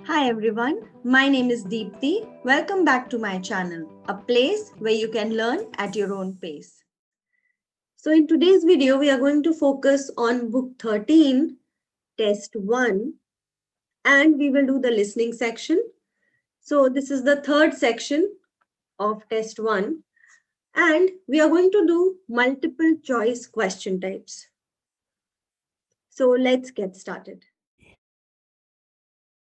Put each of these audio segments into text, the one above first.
Hi everyone, my name is Deepthi. Welcome back to my channel, a place where you can learn at your own pace. So in today's video, we are going to focus on book 13, test 1, and we will do the listening section. So this is the third section of test 1, and we are going to do multiple choice question types. So let's get started.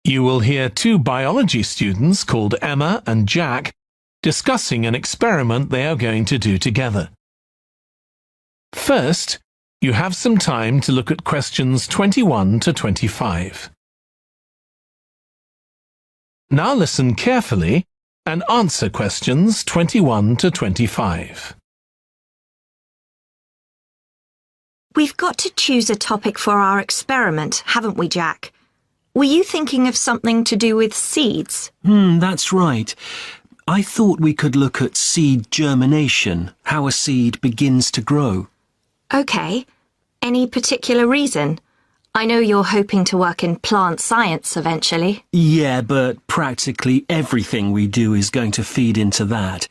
You will hear two biology students called Emma and Jack discussing an experiment they are going to do together. First, you have some time to look at questions 21 to 25. Now listen carefully and answer questions 21 to 25. We've got to choose a topic for our experiment, haven't we, Jack? Were you thinking of something to do with seeds? That's right. I thought we could look at seed germination, how a seed begins to grow. OK. Any particular reason? I know you're hoping to work in plant science eventually. Yeah, but practically everything we do is going to feed into that.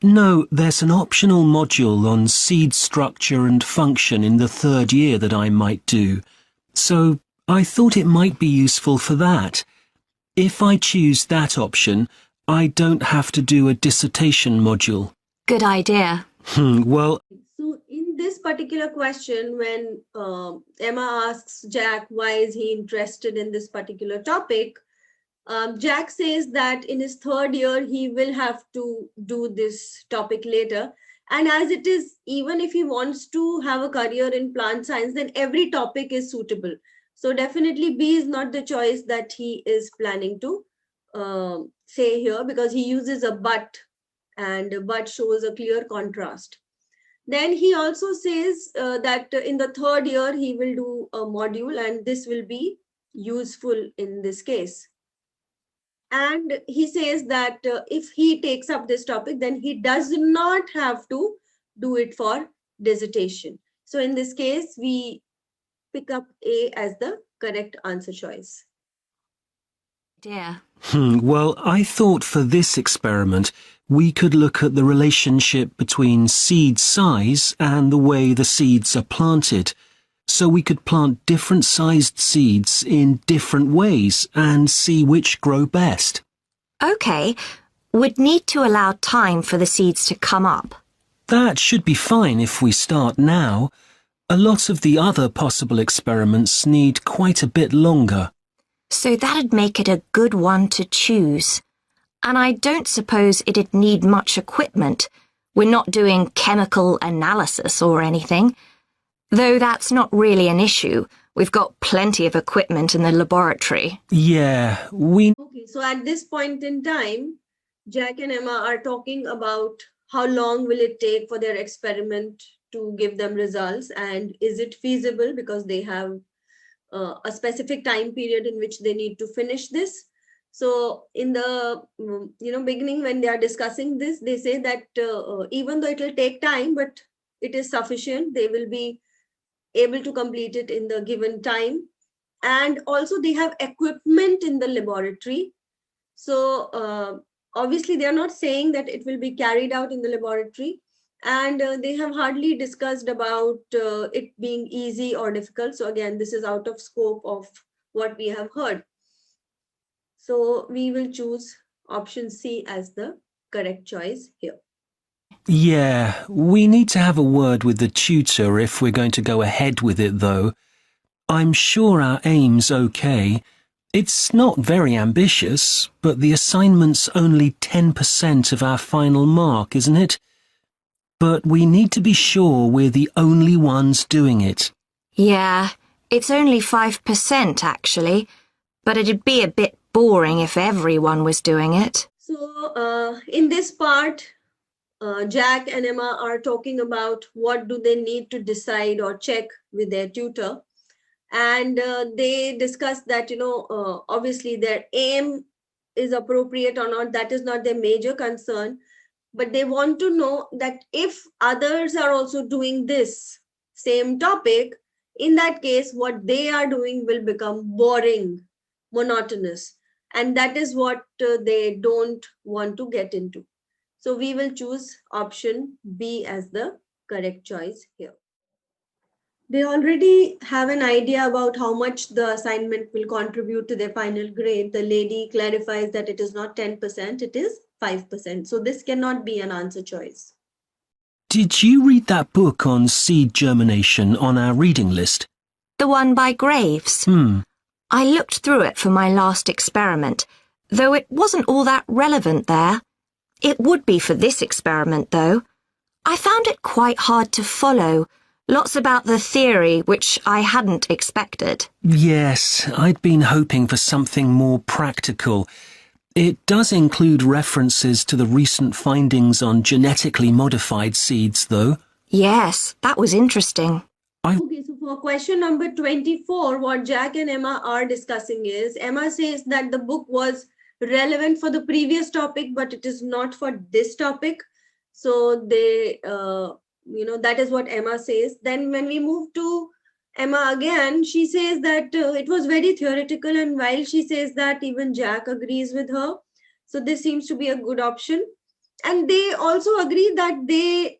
No, there's an optional module on seed structure and function in the third year that I might do. So I thought it might be useful for that. If I choose that option, I don't have to do a dissertation module. Good idea. Well, So in this particular question, when Emma asks Jack why is he interested in this particular topic, Jack says that in his third year, he will have to do this topic later. And as it is, even if he wants to have a career in plant science, then every topic is suitable. So definitely B is not the choice that he is planning to say here, because he uses a but, and but shows a clear contrast. Then he also says that in the third year, he will do a module and this will be useful in this case. And he says that if he takes up this topic, then he does not have to do it for dissertation. So in this case, we pick up A as the correct answer choice. Dear. Well, I thought for this experiment, we could look at the relationship between seed size and the way the seeds are planted. So we could plant different sized seeds in different ways and see which grow best. OK. We'd need to allow time for the seeds to come up. That should be fine if we start now. A lot of the other possible experiments need quite a bit longer. So that'd make it a good one to choose. And I don't suppose it'd need much equipment. We're not doing chemical analysis or anything. Though that's not really an issue. We've got plenty of equipment in the laboratory. Yeah, Okay, so at this point in time, Jack and Emma are talking about how long will it take for their experiment to give them results, and is it feasible because they have a specific time period in which they need to finish this. So in the beginning, when they are discussing this, they say that even though it will take time, but it is sufficient. They will be able to complete it in the given time. And also they have equipment in the laboratory. So obviously they are not saying that it will be carried out in the laboratory. And they have hardly discussed about it being easy or difficult. So again, this is out of scope of what we have heard. So we will choose option C as the correct choice here. Yeah, we need to have a word with the tutor if we're going to go ahead with it, though. I'm sure our aim's okay. It's not very ambitious, but the assignment's only 10% of our final mark, isn't it? But we need to be sure we're the only ones doing it. Yeah, it's only 5% actually, but it'd be a bit boring if everyone was doing it. So in this part, Jack and Emma are talking about what do they need to decide or check with their tutor. And they discuss that, obviously their aim is appropriate or not. That is not their major concern. But they want to know that if others are also doing this same topic, in that case, what they are doing will become boring, monotonous. and that is what they don't want to get into. So we will choose option B as the correct choice here. They already have an idea about how much the assignment will contribute to their final grade. The lady clarifies that it is not 10%, it is 5%. So this cannot be an answer choice. Did you read that book on seed germination on our reading list? The one by Graves? I looked through it for my last experiment, though it wasn't all that relevant there. It would be for this experiment, though. I found it quite hard to follow. Lots about the theory, which I hadn't expected. Yes, I'd been hoping for something more practical. It does include references to the recent findings on genetically modified seeds, though. Yes, that was interesting. Okay, so for question number 24, what Jack and Emma are discussing is, Emma says that the book was relevant for the previous topic, but it is not for this topic. So they, that is what Emma says. Then when we move to Emma again, she says that it was very theoretical, and while she says that, even Jack agrees with her. So this seems to be a good option. And they also agree that they,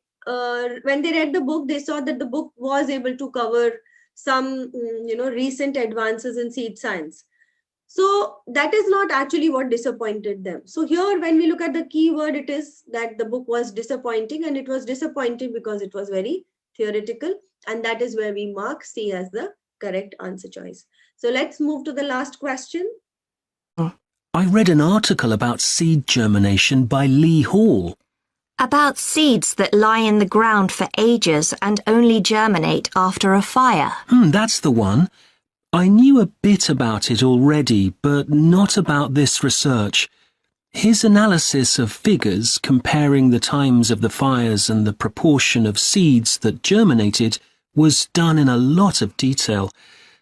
when they read the book, they saw that the book was able to cover some, recent advances in seed science. So that is not actually what disappointed them. So here, when we look at the keyword, it is that the book was disappointing, and it was disappointing because it was very theoretical. And that is where we mark C as the correct answer choice. So let's move to the last question. I read an article about seed germination by Lee Hall. About seeds that lie in the ground for ages and only germinate after a fire. That's the one. I knew a bit about it already, but not about this research. His analysis of figures comparing the times of the fires and the proportion of seeds that germinated was done in a lot of detail.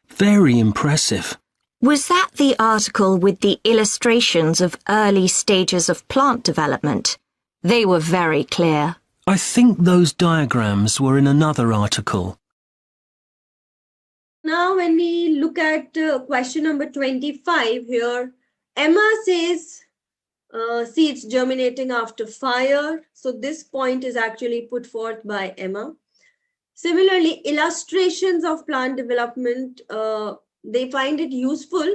Very impressive. Was that the article with the illustrations of early stages of plant development? They were very clear. I think those diagrams were in another article. Now, when we look at question number 25 here, Emma says seeds germinating after fire. So this point is actually put forth by Emma. Similarly, illustrations of plant development, they find it useful,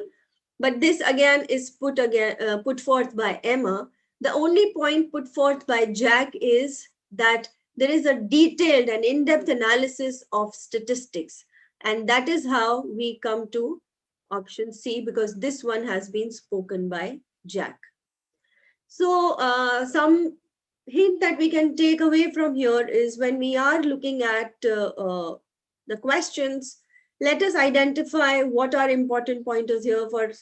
but this again is put forth by Emma. The only point put forth by Jack is that there is a detailed and in-depth analysis of statistics. And that is how we come to option C, because this one has been spoken by Jack. So some hint that we can take away from here is, when we are looking at the questions, let us identify what are important pointers here. For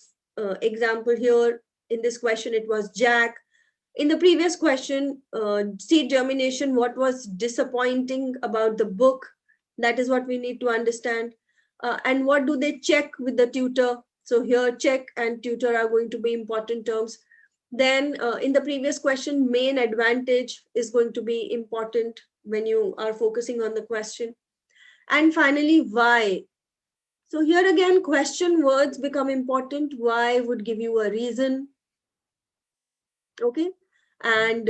example, here in this question, it was Jack. In the previous question, seed germination, what was disappointing about the book? That is what we need to understand. And what do they check with the tutor? So here, check and tutor are going to be important terms. Then in the previous question, main advantage is going to be important when you are focusing on the question. And finally, why. So here again, question words become important. Why would give you a reason. Okay. And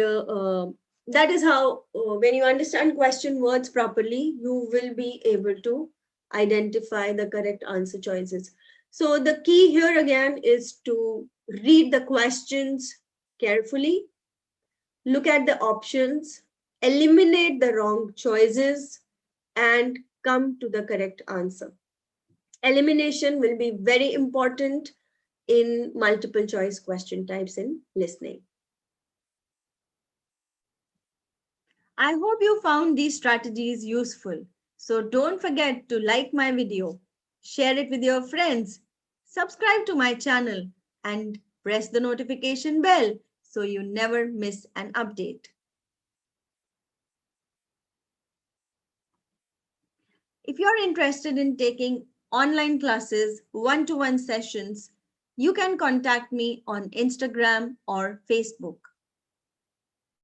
that is how, when you understand question words properly, you will be able to identify the correct answer choices. So the key here again is to read the questions carefully, look at the options, eliminate the wrong choices, and come to the correct answer. Elimination will be very important in multiple choice question types in listening. I hope you found these strategies useful. So don't forget to like my video, share it with your friends, subscribe to my channel, and press the notification bell so you never miss an update. If you're interested in taking online classes, one-to-one sessions, you can contact me on Instagram or Facebook.